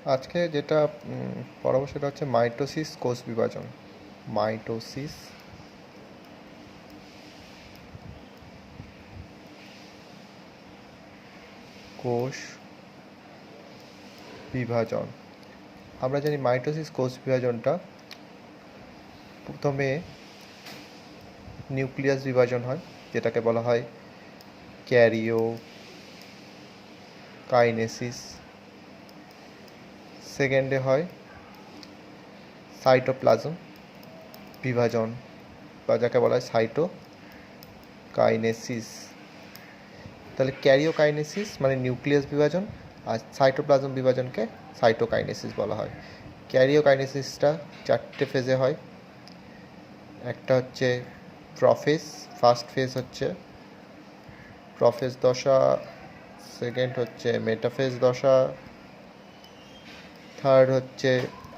আজকে যেটা পড়াবো সেটা হচ্ছে মাইটোসিস কোষ বিভাজন। মাইটোসিস কোষ বিভাজন। আমরা জানি মাইটোসিস কোষ বিভাজনটা প্রথমে নিউক্লিয়াস বিভাজন হয়, যেটাকে বলা হয় ক্যারিও কাইনেসিস। সেকেন্ডে হয় সাইটোপ্লাজম বিভাজন, বা যাকে বলা হয় সাইটোকাইনেসিস। তাহলে ক্যারিওকাইনেসিস মানে নিউক্লিয়াস বিভাজন, আর সাইটোপ্লাজম বিভাজনকে সাইটোকাইনেসিস বলা হয়। ক্যারিওকাইনেসিসটা 4টে ফেজে হয়। একটা হচ্ছে প্রফেজ, ফার্স্ট ফেজ হচ্ছে প্রফেজ দশা, সেকেন্ড হচ্ছে মেটাফেজ দশা, থার্ড হচ্ছে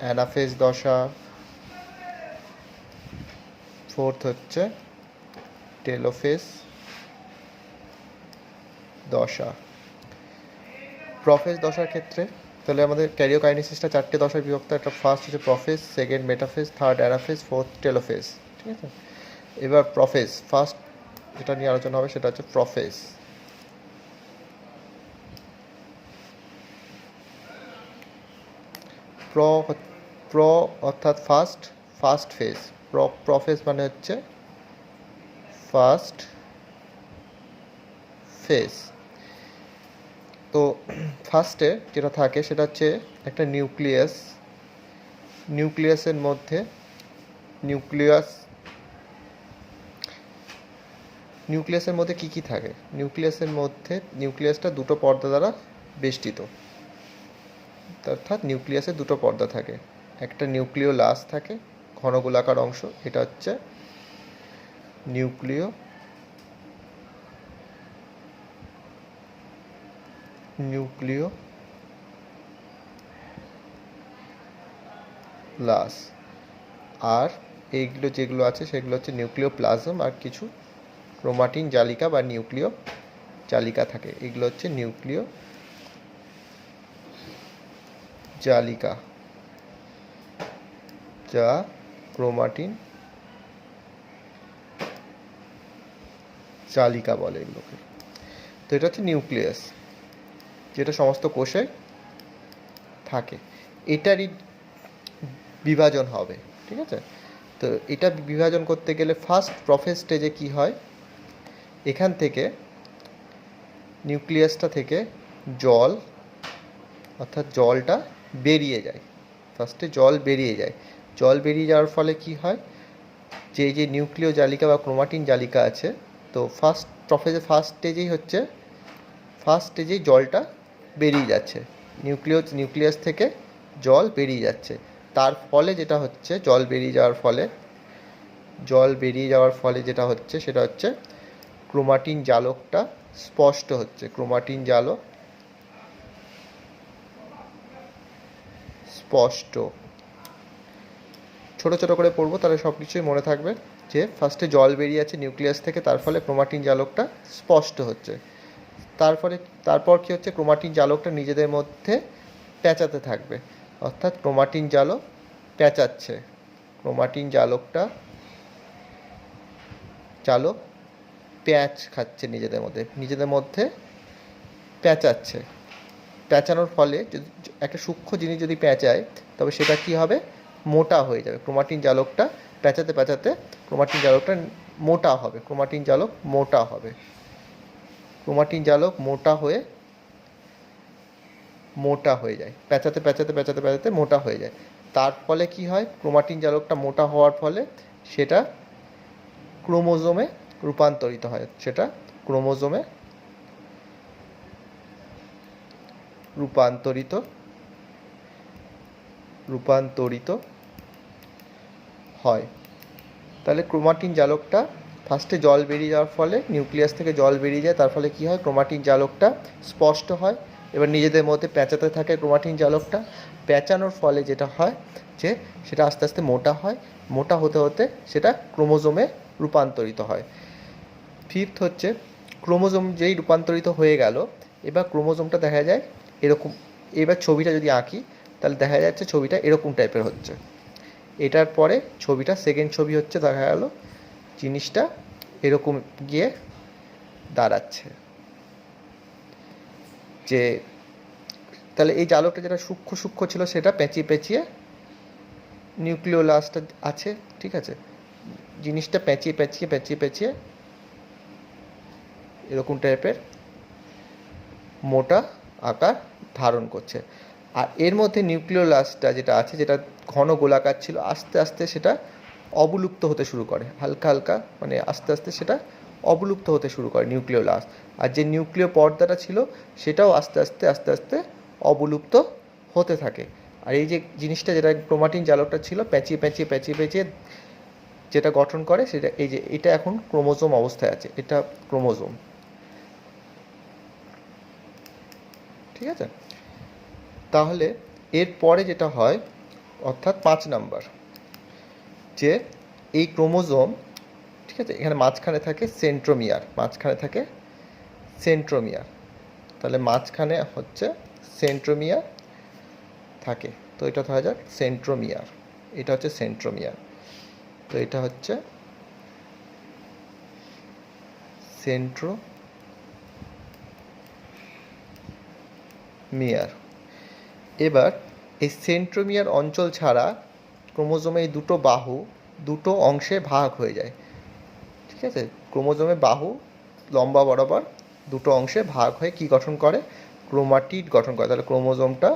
অ্যানাফেজ দশা, ফোর্থ হচ্ছে টেলোফেজ দশা। প্রফেজ দশার ক্ষেত্রে তাহলে আমাদের ক্যারিওকাইনেসিসটা 4টে দশায় বিভক্ত। একটা ফার্স্ট হচ্ছে প্রফেজ, second metaphase, third anaphase, fourth telophase. ঠিক আছে, এবার প্রফেজ ফার্স্ট যেটা নিয়ে আলোচনা হবে সেটা হচ্ছে প্রফেজ। প্র অর্থাৎ ফার্স্ট ফেজ। প্রফেজ মানে হচ্ছে ফার্স্ট ফেজ। তো ফার্স্টে যেটা থাকে সেটা হচ্ছে একটা নিউক্লিয়াসের মধ্যে নিউক্লিয়াসের মধ্যে কী থাকে? নিউক্লিয়াসটা দুটো পর্দা দ্বারা বেষ্টিত, অর্থাৎ নিউক্লিয়াসে দুটো পর্দা থাকে। একটা নিউক্লিওলাস থাকে, ঘন গোলাকার অংশ, এটা হচ্ছে নিউক্লিওলাস। আর এইগুলো যেগুলো আছে সেগুলো হচ্ছে নিউক্লিওপ্লাজম, আর কিছু ক্রোমাটিন জালিকা বা নিউক্লিয় জালিকা থাকে। এগুলো হচ্ছে নিউক্লিয় জালিকা, যা ক্রোমাটিন জালিকা বলে এগুলোকে। তো এটা হচ্ছে নিউক্লিয়াস, যেটা সমস্ত কোষে থাকে। এটারই বিভাজন হবে। ঠিক আছে, তো এটা বিভাজন করতে গেলে ফার্স্ট প্রফেজ স্টেজে কি হয়, এখান থেকে নিউক্লিয়াসটা থেকে জল, অর্থাৎ জলটা বেরিয়ে যায়। ফার্স্টে জল বেরিয়ে যাওয়ার ফলে কি হয়, যে নিউক্লিয় জালিকা বা ক্রোমাটিন জালিকা আছে, তো ফার্স্ট স্টেজেই জলটা বেরিয়ে যাচ্ছে, নিউক্লিয়াস থেকে জল বেরিয়ে যাচ্ছে। তার ফলে যেটা হচ্ছে, জল বেরিয়ে যাওয়ার ফলে যেটা হচ্ছে সেটা হচ্ছে ক্রোমাটিন জালকটা স্পষ্ট হচ্ছে। ক্রোমাটিন জালক স্পষ্ট। ছোট ছোট করে পড়বো, তাহলে সব কিছুই মনে থাকবে। যে ফার্স্টে জল বেরিয়ে আছে নিউক্লিয়াস থেকে, তার ফলে ক্রোমাটিন জালকটা স্পষ্ট হচ্ছে। তারপর কি হচ্ছে, ক্রোমাটিন জালকটা নিজেদের মধ্যে প্যাঁচাতে থাকবে, অর্থাৎ ক্রোমাটিন জালক প্যাঁচাচ্ছে। ক্রোমাটিন জালক প্যাঁচ খাচ্ছে নিজেদের মধ্যে প্যাঁচাচ্ছে। প্যাঁচানোর ফলে একটা সূক্ষ্ম জিনিস যদি প্যাঁচায়, তবে সেটা কি হবে, মোটা হয়ে যাবে। ক্রোমাটিন জালকটা প্যাঁচাতে ক্রোমাটিন জালকটা মোটা হবে। ক্রোমাটিন জালক মোটা হয়ে যায়, প্যাঁচাতে মোটা হয়ে যায়। তার ফলে কি হয়, ক্রোমাটিন জালকটা মোটা হওয়ার ফলে সেটা ক্রোমোজোমে রূপান্তরিত হয়। রূপান্তরিত হয়। তাহলে ক্রোমাটিন জালকটা ফার্স্টে জল বেরিয়ে যাওয়ার ফলে, নিউক্লিয়াস থেকে জল বেরিয়ে যায়, তার ফলে কী হয়, ক্রোমাটিন জালকটা স্পষ্ট হয়। এবার নিজেদের মধ্যে প্যাঁচাতে থাকে ক্রোমাটিন জালকটা। প্যাঁচানোর ফলে যেটা হয় যে সেটা আস্তে আস্তে মোটা হতে হতে সেটা ক্রোমোজোমে রূপান্তরিত হয়। ফিফথ হচ্ছে, ক্রোমোজোম যেই রূপান্তরিত হয়ে গেল, এবার ক্রোমোজোমটা দেখা যায় এরকম। এবার ছবিটা যদি আঁকি, তাহলে দেখা যাচ্ছে ছবিটা এরকম টাইপের হচ্ছে। এটার পরে ছবিটা সেকেন্ড ছবি হচ্ছে, দেখা গেল জিনিসটা এরকম গিয়ে দাঁড়াচ্ছে। যে তাহলে এই জালকটা যেটা সূক্ষ্ম সূক্ষ্ম ছিল সেটা পেঁচিয়ে পেঁচিয়ে নিউক্লিওলাসটা আছে, ঠিক আছে, জিনিসটা পেঁচিয়ে পেঁচিয়ে পেঁচিয়ে পেঁচিয়ে এরকম টাইপের মোটা আকার ধারণ করছে। আর এর মধ্যে নিউক্লিওলাসটা যেটা আছে, যেটা ঘন গোলাকার ছিল, আস্তে আস্তে সেটা অবলুপ্ত হতে শুরু করে, হালকা হালকা, মানে আস্তে আস্তে সেটা অবলুপ্ত হতে শুরু করে নিউক্লিওলাস। আর যে নিউক্লিয় পর্দাটা ছিল সেটাও আস্তে আস্তে আস্তে আস্তে অবলুপ্ত হতে থাকে। আর এই যে জিনিসটা, যেটা ক্রোমাটিন জালকটা ছিল, পেঁচিয়ে পেঁচিয়ে পেঁচিয়ে পেঁচিয়ে যেটা গঠন করে সেটা এই যে, এটা এখন ক্রোমোজোম অবস্থায় আছে, এটা ক্রোমোজোম, ঠিক আছে। তাহলে এরপরে যেটা হয়, অর্থাৎ 5 নাম্বার, যে এই ক্রোমোজোম, ঠিক আছে, এখানে মাঝখানে থাকে সেন্ট্রোমিয়ার, মাঝখানে থাকে সেন্ট্রোমিয়ার, তাহলে মাঝখানে হচ্ছে সেন্ট্রোমিয়ার থাকে, তো এটা ধরা যাক সেন্ট্রোমিয়ার, এটা হচ্ছে সেন্ট্রোমিয়ার, তো এটা হচ্ছে সেন্ট্রোমিয়ার। এবার এই সেন্ট্রোমিয়ার অঞ্চল ছাড়া ক্রোমোজোমে এই দুটো বাহু দুটো অংশে ভাগ হয়ে যায়, ঠিক আছে, ক্রোমোজোমে বাহু লম্বা বরাবর দুটো অংশে ভাগ হয়ে কি গঠন করে, ক্রোমাটিড গঠন করে। তাহলে ক্রোমোজোমটা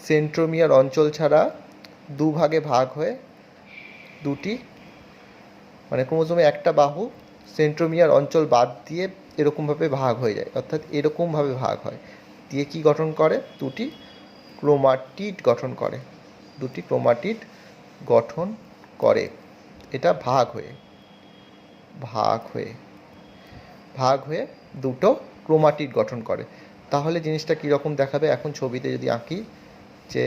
সেন্ট্রোমিয়ার অঞ্চল ছাড়া দুভাগে ভাগ হয়ে দুটি, মানে ক্রোমোজোমে একটা বাহু সেন্ট্রোমিয়ার অঞ্চল বাদ দিয়ে এরকমভাবে ভাগ হয়ে যায়, অর্থাৎ এরকমভাবে ভাগ হয়, দিয়ে কি গঠন করে, দুটি ক্রোমাটিড গঠন করে, দুটি ক্রোমাটিড গঠন করে। এটা ভাগ হয়ে ভাগ হয়ে ভাগ হয়ে দুটো ক্রোমাটিড গঠন করে। তাহলে জিনিসটা কীরকম দেখাবে, এখন ছবিতে যদি আঁকি, যে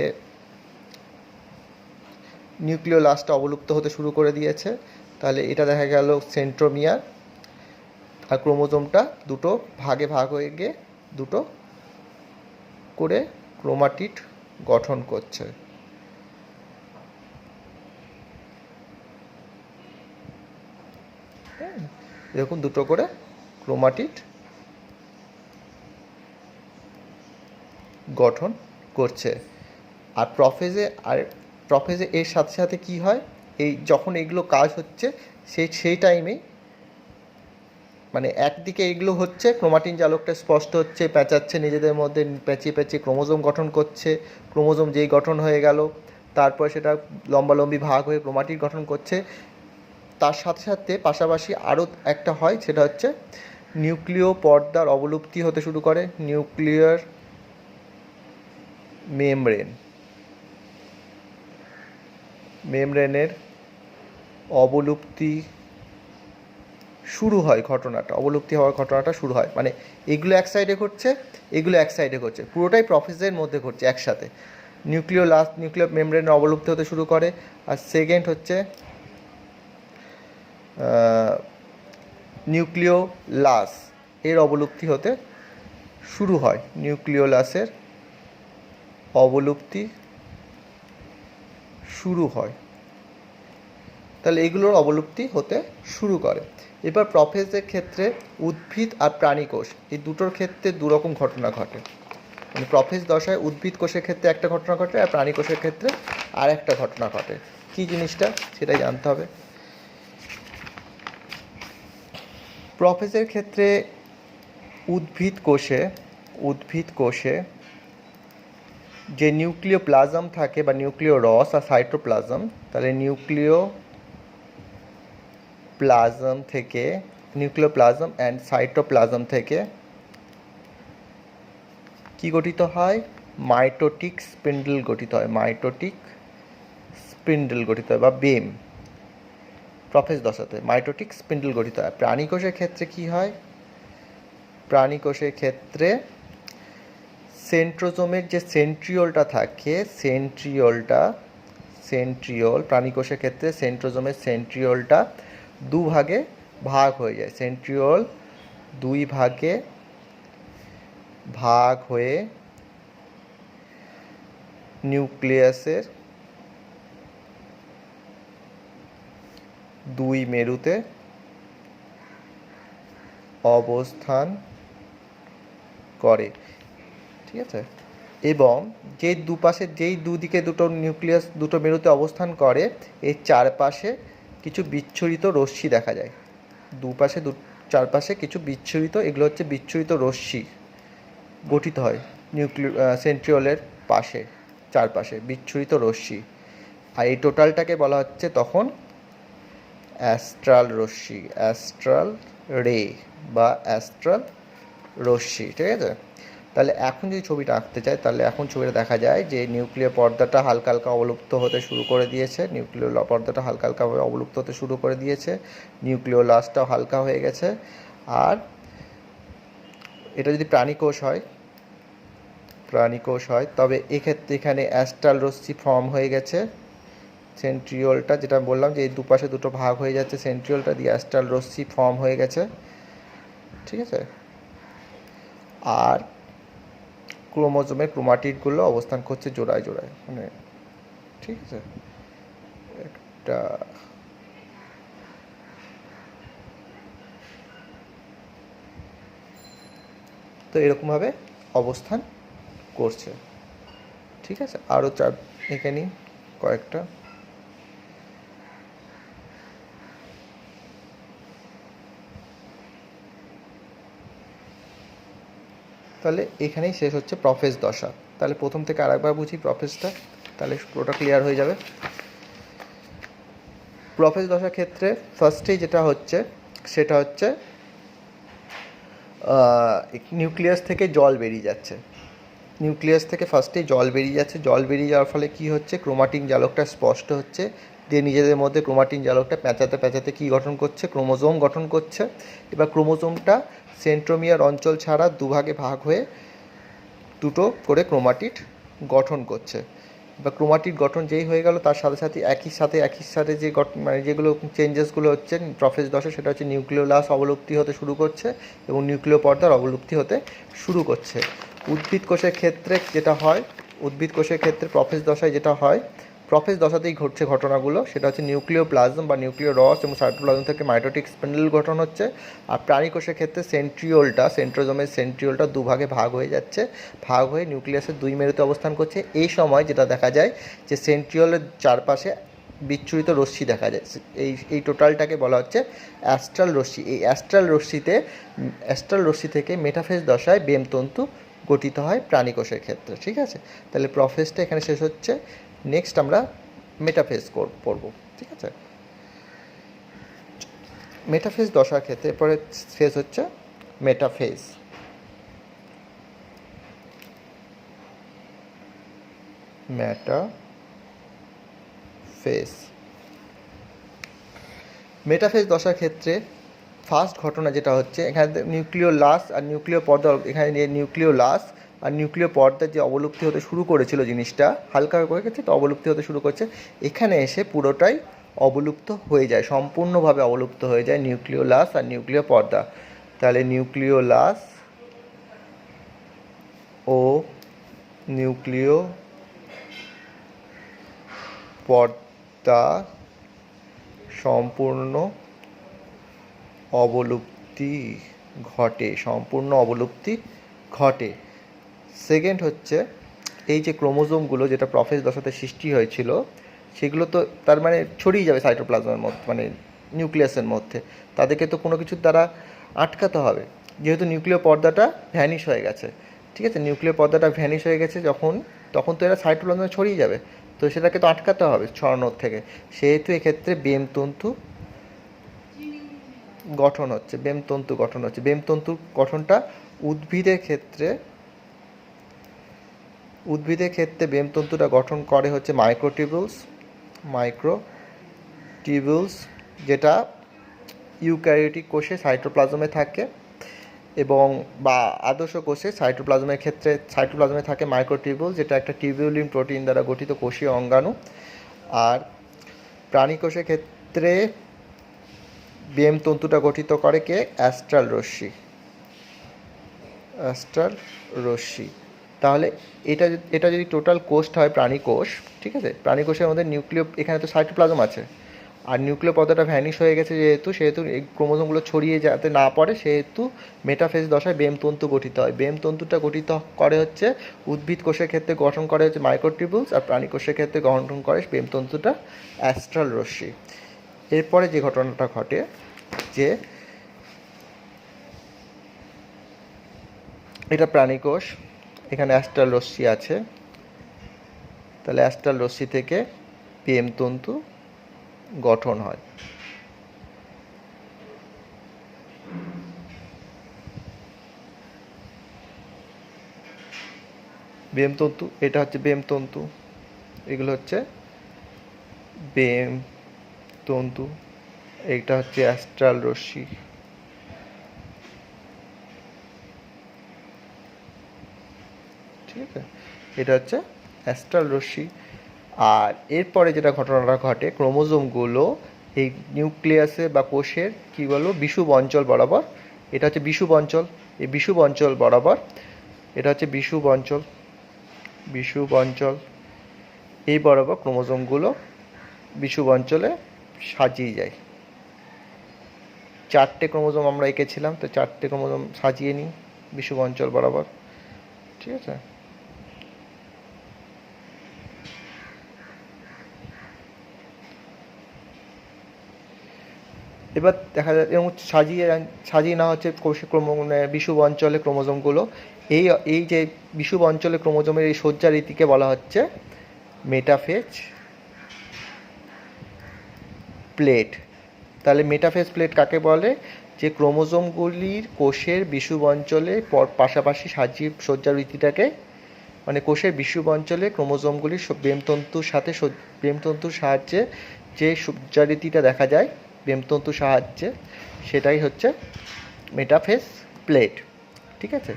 নিউক্লিওলাসটা অবলুপ্ত হতে শুরু করে দিয়েছে, তাহলে এটা দেখা গেল সেন্ট্রোমিয়ার, আর ক্রোমোজোমটা দুটো ভাগে ভাগ হয়ে গিয়ে দুটো করে ক্রোমাটিড গঠন করছে। এরকম দুটো করে ক্রোমাটিড গঠন করছে। আর প্রফেজে এর সাথে সাথে কি হয়, এই যখন এগুলো কাজ হচ্ছে সেই টাইমেই, মানে একদিকে এগুলো হচ্ছে, ক্রোমাটিন জালকটা স্পষ্ট হচ্ছে, পেঁচাচ্ছে, নিজেদের মধ্যে পেঁচিয়ে পেঁচিয়ে ক্রোমোজোম গঠন করছে, ক্রোমোজোম যেই গঠন হয়ে গেল তারপর সেটা লম্বালম্বি ভাগ হয়ে ক্রোমাটিড গঠন করছে। তার সাথে সাথে পাশাপাশি আরও একটা হয়, সেটা হচ্ছে নিউক্লিয় পর্দার অবলুপ্তি হতে শুরু করে, নিউক্লিয়ার মেমব্রেনের অবলুপ্তি শুরু হয়, অবলুপ্তি হওয়ার ঘটনাটা শুরু হয়, মানে এগুলো এক সাইডে ঘটছে, এগুলো এক সাইডে ঘটছে, পুরোটাই প্রফেজের মধ্যে ঘটছে একসাথে। নিউক্লিয় মেমব্রেনের অবলুপ্তি হতে শুরু করে। আর সেকেন্ড হচ্ছে নিউক্লিওলাস এর অবলুপ্তি হতে শুরু হয়, নিউক্লিওলাসের অবলুপ্তি শুরু হয়, তাহলে এগুলোর অবলুপ্তি হতে শুরু করে। এবার প্রফেজের ক্ষেত্রে উদ্ভিদ আর প্রাণী কোষ এই দুটোর ক্ষেত্রে দুরকম ঘটনা ঘটে, মানে প্রফেজ দশায় উদ্ভিদ কোষের ক্ষেত্রে একটা ঘটনা ঘটে আর প্রাণী কোষের ক্ষেত্রে আর একটা ঘটনা ঘটে। কী জিনিসটা সেটাই জানতে হবে। প্রফেজের ক্ষেত্রে উদ্ভিদ কোষে যে নিউক্লিয় প্লাজম থাকে বা নিউক্লিয় রস আর সাইটোপ্লাজম, তাহলে নিউক্লিয় প্লাজম অ্যান্ড সাইটোপ্লাজম থেকে কি গঠিত হয়, মাইটোটিক স্পিন্ডল গঠিত হয়, বা বেম। প্রফেজ দশাতে মাইটোটিক স্পিন্ডল গঠিত হয়। প্রাণী কোষের ক্ষেত্রে কি হয়, প্রাণী কোষের ক্ষেত্রে সেন্ট্রোজোমের যে সেন্ট্রিওলটা থাকে, প্রাণী কোষের ক্ষেত্রে সেন্ট্রোজোমের সেন্ট্রিওলটা দুভাগে ভাগ হয়ে যায়, সেন্ট্রিওল দুই ভাগে ভাগ হয়ে নিউক্লিয়াসের দুই মেরুতে অবস্থান করে, ঠিক আছে। এবং যেই দুপাশে যেই দুদিকে দুটো মেরুতে অবস্থান করে এর চারপাশে কিছু বিচ্ছুরিত রশ্মি দেখা যায়। দুপাশে চারপাশে কিছু বিচ্ছুরিত, এগুলো হচ্ছে বিচ্ছুরিত রশ্মি গঠিত হয় সেন্ট্রিওলের পাশে, চারপাশে বিচ্ছুরিত রশ্মি। আর এই টোটালটাকে বলা হচ্ছে তখন অ্যাস্ট্রাল রশ্মি, অ্যাস্ট্রাল রে বা অ্যাস্ট্রাল রশ্মি, ঠিক আছে। তাহলে এখন যদি ছবিটা আঁকতে চাই, তাহলে এখন ছবিটা দেখা যায় যে নিউক্লিয় পর্দাটা হালকা হালকা অবলুপ্ত হতে শুরু করে দিয়েছে, নিউক্লিয় পর্দাটা হালকা হালকাভাবে অবলুপ্ত হতে শুরু করে দিয়েছে, নিউক্লিয় লাসটাও হালকা হয়ে গেছে। আর এটা যদি প্রাণীকোষ হয় তবে এক্ষেত্রে এখানে অ্যাস্ট্রাল রশ্মি ফর্ম হয়ে গেছে। সেন্ট্রিওলটা যেটা বললাম যে এই দুপাশে দুটো ভাগ হয়ে যাচ্ছে, সেন্ট্রিওলটা দিয়ে অ্যাস্ট্রাল রশ্মি ফর্ম হয়ে গেছে, ঠিক আছে। আর ক্রোমোজোমের ক্রোমাটিডগুলো অবস্থান করছে জোড়ায় জোড়ায়, মানে ঠিক আছে। একটা তো এরকমভাবে অবস্থান করছে, ঠিক আছে। আরও এখানে কয়েকটা, তাহলে এখানেই শেষ হচ্ছে প্রফেজ দশা। তাহলে প্রথম থেকে আরেকবার বুঝি প্রফেজটা, তাহলে পুরোটা ক্লিয়ার হয়ে যাবে। প্রফেজ দশার ক্ষেত্রে ফার্স্টেই যেটা হচ্ছে সেটা হচ্ছে নিউক্লিয়াস থেকে জল বেরিয়ে যাচ্ছে। নিউক্লিয়াস থেকে ফার্স্টেই জল বেরিয়ে যাচ্ছে, জল বেরিয়ে যাওয়ার ফলে কী হচ্ছে, ক্রোমাটিন জালকটা স্পষ্ট হচ্ছে, দিয়ে নিজেদের মধ্যে ক্রোমাটিন জালকটা প্যাঁচাতে প্যাঁচাতে কী গঠন করছে, ক্রোমোজোম গঠন করছে। এবার ক্রোমোজোমটা সেন্ট্রোমিয়ার অঞ্চল ছাড়া দুভাগে ভাগ হয়ে দুটো করে ক্রোমাটিড গঠন করছে। বা ক্রোমাটিড গঠন যেই হয়ে গেল তার সাথে সাথে একই সাথে যে মানে যেগুলো চেঞ্জেসগুলো হচ্ছে প্রফেজ দশা, সেটা হচ্ছে নিউক্লিওলাস অবলুপ্তি হতে শুরু করছে এবং নিউক্লিয় পর্দার অবলুপ্তি হতে শুরু করছে। উদ্ভিদ কোষের ক্ষেত্রে যেটা হয়, উদ্ভিদ কোষের ক্ষেত্রে প্রফেজ দশায় যেটা হয়, প্রফেজ দশাতেই ঘটছে ঘটনাগুলো, সেটা হচ্ছে নিউক্লিওপ্লাজম বা নিউক্লিয় রস এবং সাইটোপ্লাজম থেকে মাইটোটিক স্পিন্ডল গঠন হচ্ছে। আর প্রাণী কোষের ক্ষেত্রে সেন্ট্রোজোমের সেন্ট্রিওলটা দুভাগে ভাগ হয়ে যাচ্ছে, ভাগ হয়ে নিউক্লিয়াসের দুই মেরুতে অবস্থান করছে। এই সময় যেটা দেখা যায় যে সেন্ট্রিওলের চারপাশে বিচ্ছুরিত রশ্মি দেখা যায়। এই টোটালটাকে বলা হচ্ছে অ্যাস্ট্রাল রশ্মি। এই অ্যাস্ট্রাল রশ্মি থেকে মেটাফেজ দশায় বেমতন্তু গঠিত হয় প্রাণী কোষের ক্ষেত্রে, ঠিক আছে। তাহলে প্রফেজটা এখানে শেষ হচ্ছে। নেক্সট আমরা মেটাফেজ পড়ব, ঠিক আছে। মেটাফেজ দশার ক্ষেত্রে এরপরে ফেজ হচ্ছে মেটাফেজ। মেটাফেজ দশার ক্ষেত্রে ফার্স্ট ঘটনা যেটা হচ্ছে, এখানে নিউক্লিয় লাস আর নিউক্লিয় পর্দা, এখানে নিউক্লিয় লাস আর নিউক্লিয় পর্দার যে অবলুপ্তি হতে শুরু করেছিল জিনিসটা, হালকা করে গেছে তো অবলুপ্তি হতে শুরু করছে, এখানে এসে পুরোটাই অবলুপ্ত হয়ে যায়, সম্পূর্ণভাবে অবলুপ্ত হয়ে যায় নিউক্লিয় লাস আর নিউক্লিয় পর্দা। তাহলে নিউক্লিয় লাস ও নিউক্লিয় পর্দা সম্পূর্ণ অবলুপ্তি ঘটে। সেকেন্ড হচ্ছে এই যে ক্রোমোজোমগুলো যেটা প্রফেজ দশাতে সৃষ্টি হয়েছিল, সেগুলো তো তার মানে ছড়িয়ে যাবে সাইটোপ্লাজমের মধ্যে, মানে নিউক্লিয়াসের মধ্যে, তাদেরকে তো কোনো কিছুর দ্বারা আটকাতে হবে, যেহেতু নিউক্লিয় পর্দাটা ভ্যানিশ হয়ে গেছে, ঠিক আছে। নিউক্লিয় পর্দাটা ভ্যানিশ হয়ে গেছে তখন তো এরা সাইটোপ্লাজমে ছড়িয়ে যাবে, তো সেটাকে তো আটকাতে হবে ছড়ানোর থেকে। সেহেতু এক্ষেত্রে বেমতন্তু গঠন হচ্ছে। বেমতন্তুর গঠনটা উদ্ভিদের ক্ষেত্রে বেমতন্তুটা গঠন করে হচ্ছে মাইক্রোটিবিউলস, যেটা ইউক্যারিওটিক কোষে সাইটোপ্লাজমে থাকে, এবং বা আদর্শ কোষে সাইটোপ্লাজমে থাকে মাইক্রোটিবিউল, যেটা একটা টিবিউলিন প্রোটিন দ্বারা গঠিত কোষীয় অঙ্গাণু। আর প্রাণী কোষের ক্ষেত্রে বেমতন্তুটা গঠিত করে কে? অ্যাস্ট্রাল রশ্মি। তাহলে এটা এটা যদি টোটাল কোষটা হয় প্রাণী কোষ, ঠিক আছে, প্রাণী কোষের মধ্যে নিউক্লিয়, এখানে তো সাইটোপ্লাজম আছে, আর নিউক্লিয় পদার্থটা ভ্যানিশ হয়ে গেছে সেহেতু এই ক্রোমোজোমগুলো ছড়িয়ে যাতে না পড়ে, সেহেতু মেটাফেজ দশায় বেমতন্তু গঠিত হয়। বেমতন্তুটা গঠিত করে হচ্ছে উদ্ভিদ কোষের ক্ষেত্রে গঠন করে হচ্ছে মাইক্রোটিউবুলস, আর প্রাণী কোষের ক্ষেত্রে গঠন করে বেমতন্তুটা অ্যাস্ট্রাল রশ্মি। এরপরে যে ঘটনাটা ঘটে যে এটা প্রাণী কোষ, এখানে অ্যাস্ট্রাল রশ্মি আছে, তাহলে অ্যাস্ট্রাল রশ্মি থেকে বেমতন্তু গঠন হয়। বেমতন্তু, এটা হচ্ছে বেমতন্তু, এগুলো হচ্ছে বেমতন্তু, এইটা হচ্ছে অ্যাস্ট্রাল রশ্মি। ঠিক আছে, এটা হচ্ছে অ্যাস্ট্রাল রশ্মি। আর এরপরে যেটা ঘটনাটা ঘটে, ক্রোমোজোমগুলো এই নিউক্লিয়াসে বা কোষের কী বলবো বিষুব অঞ্চল বরাবর, এটা হচ্ছে বিষুব অঞ্চল, এই বিষুব অঞ্চল বরাবর, এটা হচ্ছে বিষুব অঞ্চল, বিষুব অঞ্চল, এই বরাবর ক্রোমোজোমগুলো বিষুব অঞ্চলে সাজিয়ে যায়। 4টে ক্রোমোজোম আমরা এঁকেছিলাম, তো 4টে ক্রোমোজোম সাজিয়ে নিই বিষুব অঞ্চল বরাবর। ঠিক আছে, এবার দেখা যায় এবং সাজিয়ে নেওয়া হচ্ছে কোষে বিষুব অঞ্চলে ক্রোমোজোমগুলো। এই এই যে বিষুব অঞ্চলে ক্রোমোজোমের এই সজ্জা রীতিকে বলা হচ্ছে মেটাফেজ প্লেট। তাহলে মেটাফেজ প্লেট কাকে বলে? যে ক্রোমোজোমগুলির কোষের বিষুব অঞ্চলে পাশাপাশি সাজিয়ে সজ্জা রীতিটাকে, মানে কোষের বিষুব অঞ্চলে ক্রোমোজোমগুলির বেমতন্তুর সাহায্যে যে সজ্জা রীতিটা দেখা যায় বেমতন্তুর সাহায্যে, সেটাই হচ্ছে মেটাফেজ প্লেট। ঠিক আছে,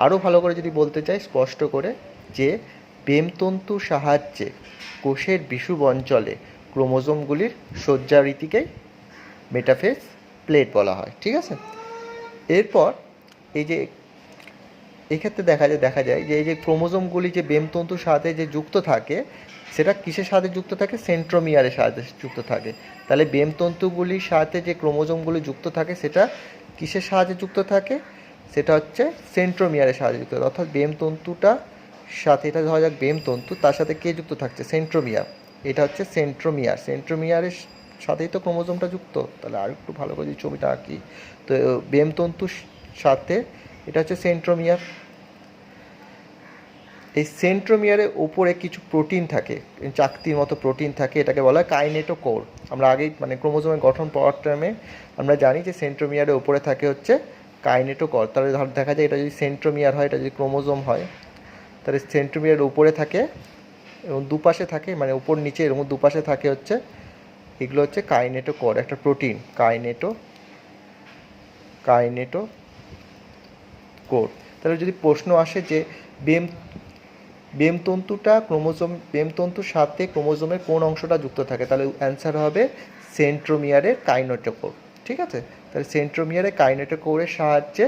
আরও ভালো করে যদি বলতে চাই স্পষ্ট করে, যে বেমতন্তুর সাহায্যে কোষের বিষুব অঞ্চলে ক্রোমোজোমগুলির সজ্জা রীতিকেই মেটাফেজ প্লেট বলা হয়। ঠিক আছে, এরপর এই যে এক্ষেত্রে দেখা যায় যে এই যে ক্রোমোজোমগুলি যে বেমতন্তুর সাথে যে যুক্ত থাকে, সেটা কিসের সাথে যুক্ত থাকে? সেন্ট্রোমিয়ারের সাথে যুক্ত থাকে। তাহলে বেমতন্তুগুলির সাথে যে ক্রোমোজোমগুলি যুক্ত থাকে, সেটা কিসের সাহায্যে যুক্ত থাকে? সেটা হচ্ছে সেন্ট্রোমিয়ারের সাহায্যে যুক্ত থাকে। অর্থাৎ বেমতন্তুটা সাথে, এটা ধরা যাক বেমতন্তু, তার সাথে কে যুক্ত থাকছে? সেন্ট্রোমিয়ার। এটা হচ্ছে সেন্ট্রোমিয়ার, সেন্ট্রোমিয়ারের সাথেই তো ক্রোমোজোমটা যুক্ত। তাহলে আর একটু ভালো করে ছবিটা আঁকি, তো বেমতন্তুর সাথে এটা হচ্ছে সেন্ট্রোমিয়ার। এই সেন্ট্রোমিয়ারের ওপরে কিছু প্রোটিন থাকে, চাকতির মতো প্রোটিন থাকে, এটাকে বলা হয় কাইনেটোকোর। আমরা আগেই মানে ক্রোমোজোমের গঠন পড়ার টাইমে আমরা জানি যে সেন্ট্রোমিয়ারের ওপরে থাকে হচ্ছে কাইনেটোকোর। তাহলে দেখা যায় এটা যদি সেন্ট্রোমিয়ার হয়, এটা যদি ক্রোমোজোম হয়, তাহলে সেন্ট্রোমিয়ারের উপরে থাকে এবং দুপাশে থাকে, মানে উপর নিচে এরকম দুপাশে থাকে হচ্ছে, এগুলো হচ্ছে কাইনেটোকোর, একটা প্রোটিন কাইনেটোকোর। তাহলে যদি প্রশ্ন আসে যে বেমতন্তুর সাথে ক্রোমোজোমের কোন অংশটা যুক্ত থাকে, তাহলে অ্যান্সার হবে সেন্ট্রোমিয়ারের কাইনেটোকোর। ঠিক আছে, তাহলে সেন্ট্রোমিয়ারের কাইনেটোকোরের সাহায্যে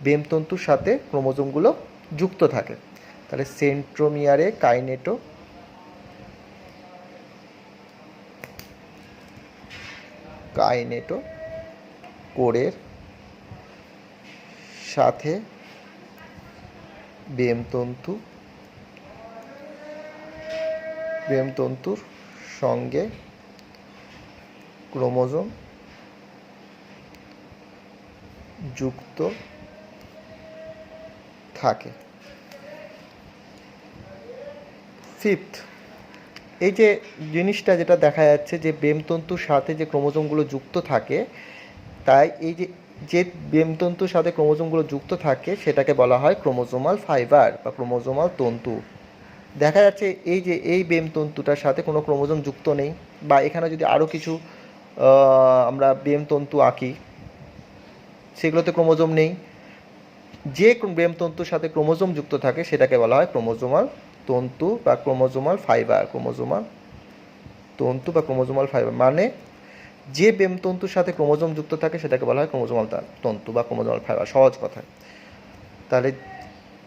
বেমতন্তুর সাথে ক্রোমোজোমগুলো যুক্ত থাকে। তাহলে সেন্ট্রোমিয়ারে কাইনেটোকোরের সাথে বেমতন্তুর সঙ্গে ক্রোমোজোম যুক্ত থাকে। ফিফথ, এই যে জিনিসটা যেটা দেখা যাচ্ছে যে বেমতন্তুর সাথে যে ক্রোমোজোমগুলো যুক্ত থাকে, তাই এই যে বেমতন্তুর সাথে ক্রোমোজোমগুলো যুক্ত থাকে সেটাকে বলা হয় ক্রোমোজোমাল ফাইবার বা ক্রোমোজোমাল তন্তু। দেখা যাচ্ছে এই বেমতন্তুটার সাথে কোনো ক্রোমোজোম যুক্ত নেই, বা এখানে যদি আরও কিছু আমরা বেমতন্তু আঁকি, সেগুলোতে ক্রোমোজোম নেই। যে বেমতন্তুর সাথে ক্রোমোজোম যুক্ত থাকে সেটাকে বলা হয় ক্রোমোজোমাল তন্তু বা ক্রোমোজোমাল ফাইবার। মানে যে বেমতন্তুর সাথে ক্রোমোজোম যুক্ত থাকে সেটাকে বলা হয় ক্রোমোজোমাল তন্তু বা ক্রোমোজোমাল ফাইবার, সহজ কথায়। তাহলে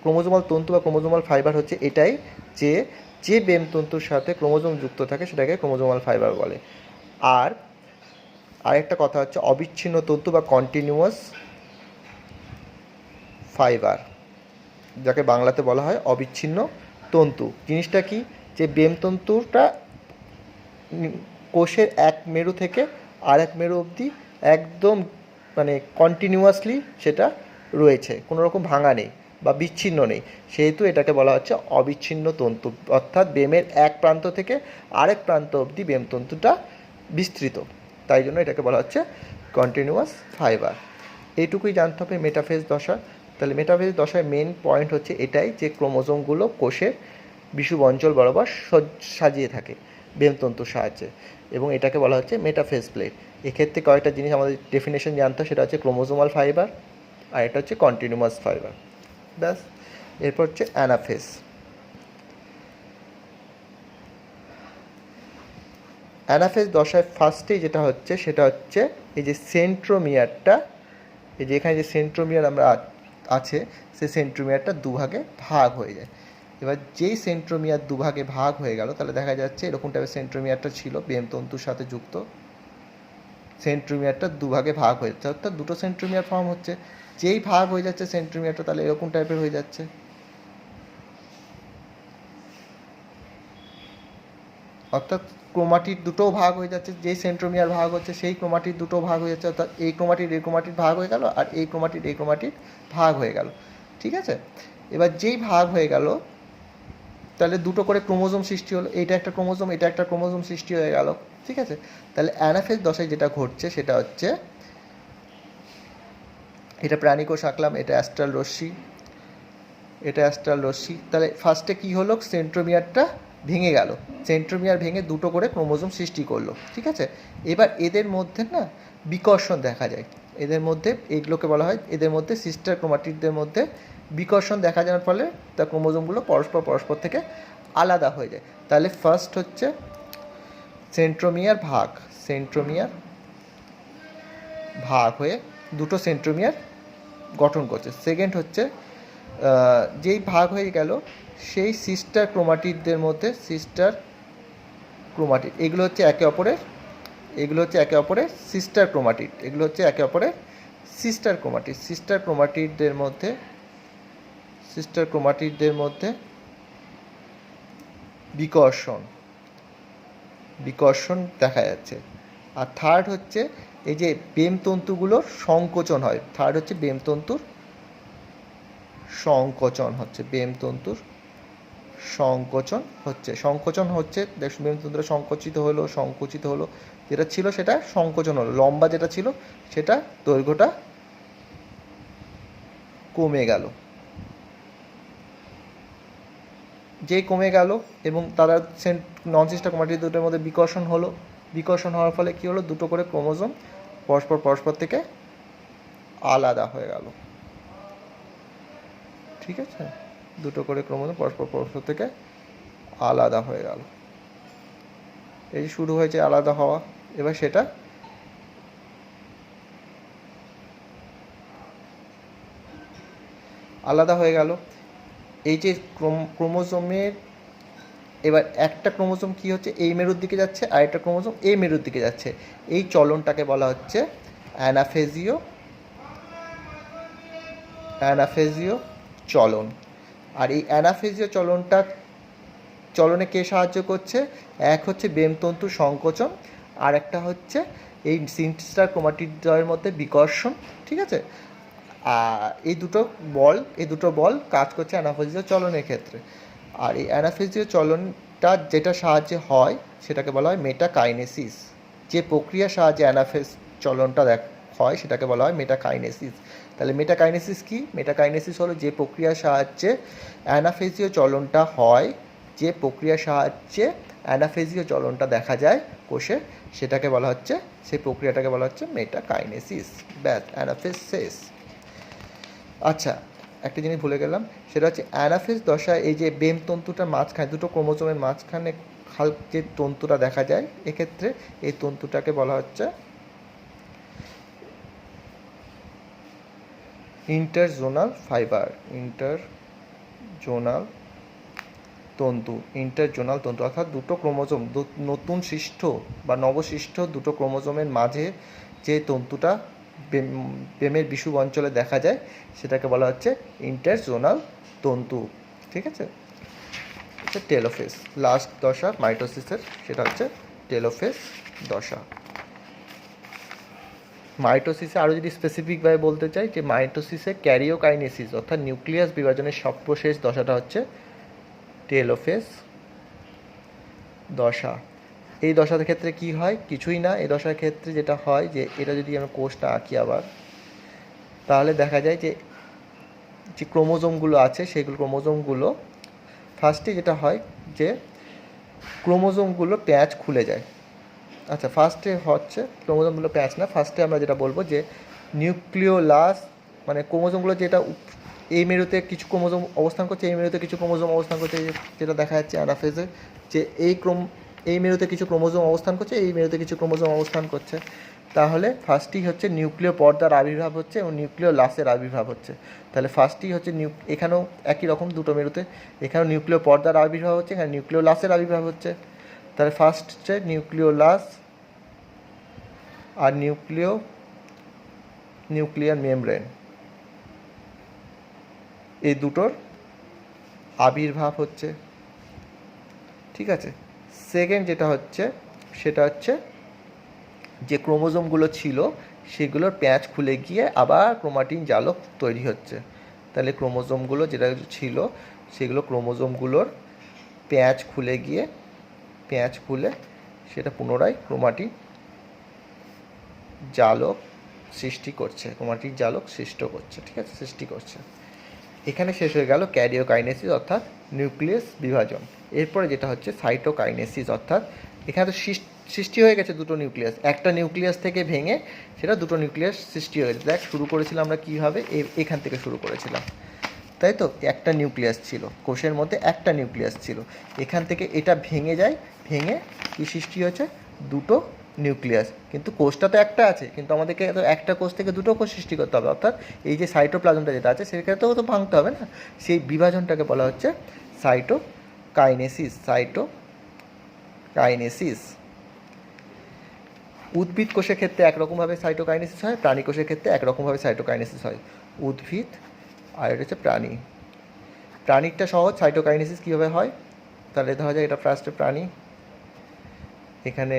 ক্রোমোজোমাল তন্তু বা ক্রোমোজোমাল ফাইবার হচ্ছে এটাই যে যে বেম তন্তুর সাথে ক্রোমোজোম যুক্ত থাকে সেটাকে ক্রোমোজোমাল ফাইবার বলে। আর আরেকটা কথা হচ্ছে অবিচ্ছিন্ন তন্তু বা কন্টিনিউয়াস ফাইবার, যাকে বাংলাতে বলা হয় অবিচ্ছিন্ন তন্তু। জিনিসটা কি, যে বেম তন্তুটা কোষের এক মেরু থেকে আর এক মেরু অবধি একদম মানে কন্টিনিউয়াসলি সেটা রয়েছে, কোনো রকম ভাঙা নেই বা বিচ্ছিন্ন নেই, সেহেতু এটাকে বলা হচ্ছে অবিচ্ছিন্ন তন্তু। অর্থাৎ বেমের এক প্রান্ত থেকে আরেক প্রান্ত অবধি বেমতন্তুটা বিস্তৃত, তাই জন্য এটাকে বলা হচ্ছে কন্টিনিউয়াস ফাইবার। এইটুকুই জানতে হবে মেটাফেজ দশা। তাহলে মেটাফেজ দশায় মেন পয়েন্ট হচ্ছে এটাই যে ক্রোমোজোমগুলো কোষের বিষুব অঞ্চল বরাবর সাজিয়ে থাকে বেমতন্তুর সাহায্যে, এবং এটাকে বলা হচ্ছে মেটাফেজ প্লেট। এক্ষেত্রে কয়েকটা জিনিস আমাদের ডেফিনেশন জানতে হয়, সেটা হচ্ছে ক্রোমোজোমাল ফাইবার আর এটা হচ্ছে কন্টিনিউয়াস ফাইবার। ব্যাস। এরপর হচ্ছে অ্যানাফেজ। অ্যানাফেজ দশায় ফার্স্টেই যেটা হচ্ছে সেটা হচ্ছে এই যে সেন্ট্রোমিয়ারটা, এই যে এখানে যে সেন্ট্রোমিয়ার আমরা আছে, সেই সেন্ট্রোমিয়ারটা দুভাগে ভাগ হয়ে যায়। এবার যেই সেন্ট্রোমিয়ার দুভাগে ভাগ হয়ে গেল, তাহলে দেখা যাচ্ছে এরকম টাইপের সেন্ট্রোমিয়ারটা ছিল বেমতন্তুর সাথে যুক্ত, সেন্ট্রোমিয়ারটা দুভাগে ভাগ হয়ে যাচ্ছে, অর্থাৎ দুটো সেন্ট্রোমিয়ার ফর্ম হচ্ছে। যেই ভাগ হয়ে যাচ্ছে সেন্ট্রোমিয়ারটা, তাহলে এরকম টাইপের হয়ে যাচ্ছে, অর্থাৎ ক্রোমাটিড দুটোও ভাগ হয়ে যাচ্ছে। যেই সেন্ট্রোমিয়ার ভাগ হচ্ছে সেই ক্রোমাটিড দুটো ভাগ হয়ে যাচ্ছে, অর্থাৎ এই ক্রোমাটিড ভাগ হয়ে গেল আর এই ক্রোমাটিড ভাগ হয়ে গেল। ঠিক আছে, এবার যেই ভাগ হয়ে গেল তাহলে দুটো করে ক্রোমোজোম সৃষ্টি হলো, এইটা একটা ক্রোমোজোম এটা একটা ক্রোমোজোম সৃষ্টি হয়ে গেল। ঠিক আছে, তাহলে অ্যানাফেজ দশায় যেটা ঘটছে সেটা হচ্ছে, এটা প্রাণীকোষ আঁকলাম, এটা অ্যাস্ট্রাল রশ্মি, এটা অ্যাস্ট্রাল রশ্মি। তাহলে ফার্স্টে কী হলো, সেন্ট্রোমিয়ারটা ভেঙে গেল, সেন্ট্রোমিয়ার ভেঙে দুটো করে ক্রোমোজোম সৃষ্টি করলো। ঠিক আছে, এবার এদের মধ্যে না বিকর্ষণ দেখা যায়, এদের মধ্যে এইগুলোকে বলা হয়, এদের মধ্যে সিস্টার ক্রোমাটিডদের মধ্যে বিকর্ষণ দেখা যাওয়ার ফলে তার ক্রোমোজোমগুলো পরস্পর থেকে আলাদা হয়ে যায়। তাহলে ফার্স্ট হচ্ছে সেন্ট্রোমিয়ার ভাগ হয়ে দুটো সেন্ট্রোমিয়ার গঠন করছে। সেকেন্ড হচ্ছে যেই ভাগ হয়ে গেল সেই সিস্টার ক্রোমাটিডদের মধ্যে এগুলো হচ্ছে একে অপরের সিস্টার ক্রোমাটিড, সিস্টার ক্রোমাটিডদের মধ্যে বিকর্ষণ দেখা যাচ্ছে। আর থার্ড হচ্ছে এই যে বেমতন্তুগুলোর সংকোচন হয়, বেমতন্তুর সংকোচন হচ্ছে, বেমতন্তুরা সংকুচিত হলো, যেটা ছিল সেটা সংকোচন হলো, লম্বা যেটা ছিল সেটা দৈর্ঘ্যটা কমে গেল, এবং তারা নন সিস্টার ক্রোমাটিড দুটোর মধ্যে বিকর্ষণ হওয়ার ফলে কী হলো, দুটো করে ক্রোমোজোম পরস্পর থেকে আলাদা হয়ে গেল। ঠিক আছে, দুটো করে ক্রোমোজোম পরস্পর থেকে আলাদা হয়ে গেল, এই শুরু হয়েছে আলাদা হওয়া। এবার সেটা আলাদা হয়ে গেল, এই যে ক্রোমোজোমের, এবার একটা ক্রোমোজোম কি হচ্ছে এই মেরুর দিকে যাচ্ছে আর একটা ক্রোমোজোম এই মেরুর দিকে যাচ্ছে, এই চলনটাকে বলা হচ্ছে অ্যানাফেজিও চলন। আর এই অ্যানাফেজিও চলনে কে সাহায্য করছে, এক হচ্ছে বেমতন্তু সংকোচন আর একটা হচ্ছে এই সিস্টার ক্রোমাটিডের মধ্যে বিকর্ষণ। ঠিক আছে, আর এই দুটো বল কাজ করছে অ্যানাফেজিও চলনের ক্ষেত্রে। আর এই অ্যানাফেজিও চলনটা যেটা সাহায্যে হয় সেটাকে বলা হয় মেটাকাইনেসিস। যে প্রক্রিয়ার সাহায্যে অ্যানাফেজ চলনটা হয় সেটাকে বলা হয় মেটাকাইনেসিস। তাহলে মেটাকাইনেসিস কি? মেটাকাইনেসিস হলো যে প্রক্রিয়ার সাহায্যে অ্যানাফেজিও চলনটা হয়, যে প্রক্রিয়ার সাহায্যে অ্যানাফেজিও চলনটা দেখা যায় কোষে, সেটাকে বলা হচ্ছে, সেই প্রক্রিয়াটাকে বলা হচ্ছে মেটাকাইনেসিস। ব্যাস, অ্যানাফেজ শেষ। আচ্ছা, একটা জিনিস ভুলে গেলাম, সেটা হচ্ছে অ্যানাফেজ দশায় এই যে বেমতন্তুটার মাঝখানে দুটো ক্রোমোজোমের মাঝখানে যে তন্তুটা দেখা যায়, এক্ষেত্রে এই তন্তুটাকে বলা হচ্ছে ইন্টারজোনাল ফাইবার। জোনাল তন্তু, ইন্টারজোনাল তন্তু, অর্থাৎ দুটো ক্রোমোজোম, নতুন সৃষ্ট বা নবসৃষ্ট দুটো ক্রোমোজোমের মাঝে যে তন্তুটা বেমের বিষুব অঞ্চলে দেখা যায় সেটাকে বলা হচ্ছে ইন্টারজোনাল তন্তু। ঠিক আছে, হচ্ছে টেলোফেজ। লাস্ট দশা মাইটোসিসের, সেটা হচ্ছে টেলোফেজ দশা। মাইটোসিসে আরও যদি স্পেসিফিকভাবে বলতে চাই, যে মাইটোসিসে ক্যারিওকাইনেসিস অর্থাৎ নিউক্লিয়াস বিভাজনের সর্বশেষ দশাটা হচ্ছে টেলোফেজ দশা। এই দশার ক্ষেত্রে কি হয়? কিছুই না, এই দশার ক্ষেত্রে যেটা হয় যে এটা যদি আমরা কোষটা আঁকি আবার, তাহলে দেখা যায় যে যে ক্রোমোজোমগুলো আছে সেগুলো ক্রোমোজোমগুলো ফার্স্টে যেটা হয় যে ক্রোমোজোমগুলো প্যাচ খুলে যায়। আচ্ছা, ফার্স্টে হচ্ছে ক্রোমোজোমগুলো প্যাচ না, ফার্স্টে আমরা যেটা বলবো যে নিউক্লিওলাস, মানে ক্রোমোজোমগুলো যেটা এই মেরুতে কিছু ক্রোমোজোম অবস্থান করছে, এই মেরুতে কিছু ক্রোমোজোম অবস্থান করছে, যেটা দেখা যাচ্ছে অ্যানাফেজে, যে এই মেরুতে কিছু ক্রোমোজোম অবস্থান করছে, এই মেরুতে কিছু ক্রোমোজোম অবস্থান করছে। তাহলে ফার্স্টই হচ্ছে নিউক্লিয় পর্দার আবির্ভাব হচ্ছে এবং নিউক্লিয় লাসের আবির্ভাব হচ্ছে। তাহলে ফার্স্টই হচ্ছে এখানেও একই রকম দুটো মেরুতে, এখানেও নিউক্লিয় পর্দার আবির্ভাব হচ্ছে, এখানে নিউক্লিয় লাসের আবির্ভাব হচ্ছে। তাহলে ফার্স্ট হচ্ছে নিউক্লিয় লাস আর নিউক্লিয়ার মেমব্রেন, এই দুটোর আবির্ভাব হচ্ছে। ঠিক আছে, সেকেন্ড যেটা হচ্ছে সেটা হচ্ছে যে ক্রোমোজোমগুলো ছিল সেগুলোর প্যাচ খুলে গিয়ে আবার ক্রোমাটিন জালক তৈরি হচ্ছে। তাহলে ক্রোমোজোমগুলো যেটা ছিল সেগুলো ক্রোমোজোমগুলোর প্যাচ খুলে সেটা পুনরায় ক্রোমাটিন জালক সৃষ্টি করছে, ক্রোমাটিন জালক সৃষ্ট করছে। ঠিক আছে, সৃষ্টি করছে। এখানে শেষ হয়ে গেল ক্যারিওকাইনেসিস অর্থাৎ নিউক্লিয়াস বিভাজন। এরপরে যেটা হচ্ছে সাইটোকাইনেসিস, অর্থাৎ এখানে তো সৃষ্টি হয়ে গেছে দুটো নিউক্লিয়াস, একটা নিউক্লিয়াস থেকে ভেঙে সেটা দুটো নিউক্লিয়াস সৃষ্টি হয়ে গেছে। দেখ, শুরু করেছিলাম আমরা কীভাবে, এখান থেকে শুরু করেছিলাম, তাই তো? একটা নিউক্লিয়াস ছিল, কোষের মধ্যে একটা নিউক্লিয়াস ছিল, এখান থেকে এটা ভেঙে যায়, ভেঙে কী সৃষ্টি হয়েছে? দুটো নিউক্লিয়াস। কিন্তু কোষটা তো একটা আছে, কিন্তু আমাদেরকে তো একটা কোষ থেকে দুটো কোষ সৃষ্টি করতে হবে, অর্থাৎ এই যে সাইটোপ্লাজমটা যেটা আছে সেটাকেও তো ভাঙতে হবে না, সেই বিভাজনটাকে বলা হচ্ছে সাইটোকাইনেসিস। উদ্ভিদ কোষের ক্ষেত্রে একরকমভাবে সাইটোকাইনেসিস হয়, প্রাণী কোষের ক্ষেত্রে একরকমভাবে সাইটোকাইনেসিস হয়। উদ্ভিদ আর এটা হচ্ছে প্রাণীরটা সহজ। সাইটোকাইনেসিস কীভাবে হয়? তাহলে ধরা যায় এটা ফার্স্টে প্রাণী, এখানে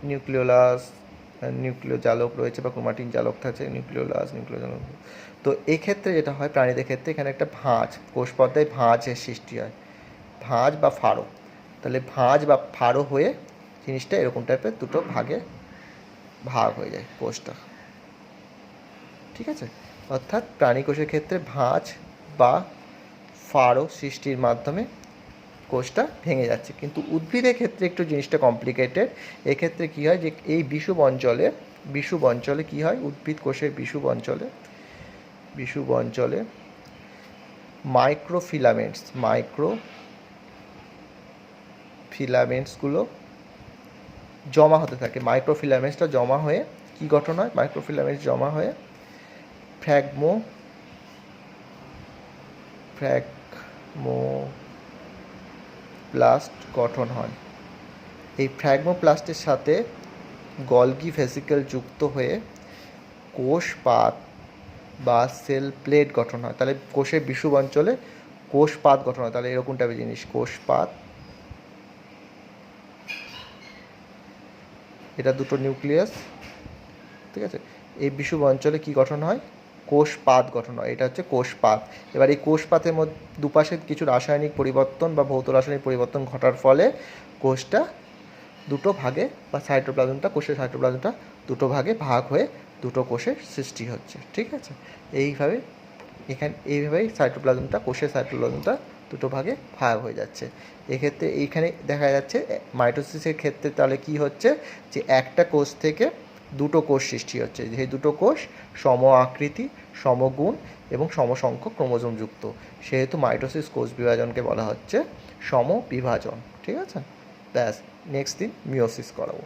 নিউক্লিওলাস, নিউক্লিয় জালক রয়েছে বা ক্রোমাটিন জালক থাকছে, নিউক্লিয় জালক। তো এক্ষেত্রে যেটা হয় প্রাণীদের ক্ষেত্রে, এখানে একটা কোষ পর্দায় ভাঁজের সৃষ্টি হয়, ভাঁজ বা ফাড়ো। তাহলে ভাঁজ বা ফাড়ো হয়ে জিনিসটা এরকম টাইপের দুটো ভাগ হয়ে যায় কোষটা। ঠিক আছে, অর্থাৎ প্রাণী কোষের ক্ষেত্রে ভাঁজ বা ফাড়ো সৃষ্টির মাধ্যমে কোষটা ভেঙে যাচ্ছে। কিন্তু উদ্ভিদের ক্ষেত্রে একটু জিনিসটা কমপ্লিকেটেড। এক্ষেত্রে কী হয় যে এই বিষুব অঞ্চলে কী হয়, উদ্ভিদ কোষের বিষুব অঞ্চলে মাইক্রোফিলামেন্টসগুলো জমা হতে থাকে। মাইক্রোফিলামেন্টসটা জমা হয়ে কী গঠন হয়? মাইক্রোফিলামেন্টস জমা হয়ে ফ্র্যাগমোপ্লাস্ট গঠন হয়। এই ফ্র্যাগমোপ্লাস্টের সাথে গলগি ভেসিকেল যুক্ত হয়ে কোষপাত বা সেল প্লেট গঠন হয়। তাহলে কোষের বিষুব অঞ্চলে কোষপাত গঠন হয়। তাহলে এরকম টাইপের জিনিস, কোষপাত, এটা দুটো নিউক্লিয়াস। ঠিক আছে, এই বিষুব অঞ্চলে কি গঠন হয়? কোষপাত গঠন হয়, এটা হচ্ছে কোষপাত। এবার এই কোষপাতের মধ্যে দুপাশে কিছু রাসায়নিক পরিবর্তন বা ভৌত রাসায়নিক পরিবর্তন ঘটার ফলে কোষটা দুটো ভাগে বা কোষের সাইটোপ্লাজমটা দুটো ভাগে ভাগ হয়ে দুটো কোষের সৃষ্টি হচ্ছে। ঠিক আছে, এইভাবেই কোষের সাইটোপ্লাজমটা দুটো ভাগে ভাগ হয়ে যাচ্ছে। এক্ষেত্রে এইখানে দেখা যাচ্ছে মাইটোসিসের ক্ষেত্রে তাহলে কি হচ্ছে যে একটা কোষ থেকে দুটো কোষ সৃষ্টি হচ্ছে, যে দুটো কোষ সম আকৃতি, সমগুণ এবং সমসংখ্যক ক্রোমোজোম যুক্ত, সেহেতু মাইটোসিস কোষ বিভাজনকে বলা হচ্ছে সমবিভাজন। ঠিক আছে, ব্যাস, নেক্সট দিন মিওসিস করাবো।